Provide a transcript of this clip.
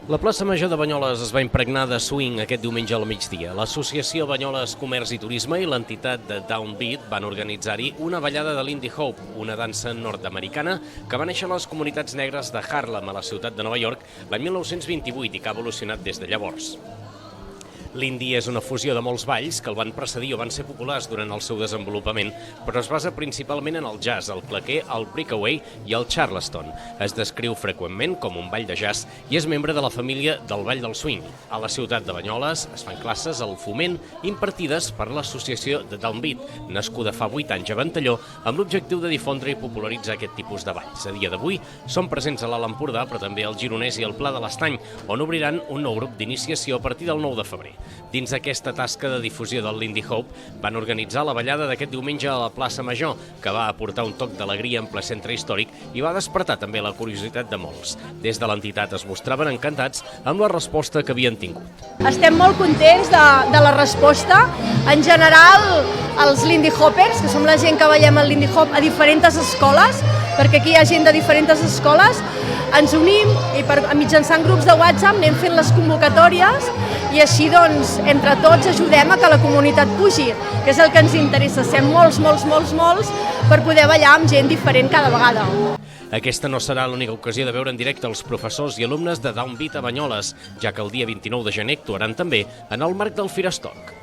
La plaça Major de Banyoles es va impregnar de swing aquest diumenge al migdia. L'Associació Banyoles Comerç i Turisme i l'entitat de Downbeat van organitzar-hi una ballada de Lindy Hop, una dansa nord-americana que va néixer a les comunitats negres de Harlem, a la ciutat de Nova York, l'any 1928 i que ha evolucionat des de llavors. L'indi és una fusió de molts balls que el van precedir o van ser populars durant el seu desenvolupament, però es basa principalment en el jazz, el claqué, el breakaway i el charleston. Es descriu freqüentment com un ball de jazz i és membre de la família del ball del swing. A la ciutat de Banyoles es fan classes al Foment impartides per l'Associació de Downbeat, nascuda fa 8 anys a Ventalló, amb l'objectiu de difondre i popularitzar aquest tipus de balls. A dia d'avui són presents a l'Alt Empordà, però també al Gironès i al Pla de l'Estany, on obriran un nou grup d'iniciació a partir del 9 de febrer. Dins aquesta tasca de difusió del Lindy Hop van organitzar la ballada d'aquest diumenge a la plaça Major, que va aportar un toc d'alegria en ple centre històric i va despertar també la curiositat de molts. Des de l'entitat es mostraven encantats amb la resposta que havien tingut. Estem molt contents de la resposta. En general, els Lindy Hoppers, que som la gent que ballem el Lindy Hop a diferents escoles, perquè aquí hi ha gent de diferents escoles, ens unim i mitjançant grups de WhatsApp anem fent les convocatòries i així, doncs, entre tots ajudem a que la comunitat pugi, que és el que ens interessa, ser molts per poder ballar amb gent diferent cada vegada. Aquesta no serà l'única ocasió de veure en directe els professors i alumnes de Downbeat a Banyoles, ja que el dia 29 de gener actuaran també en el marc del Firestock.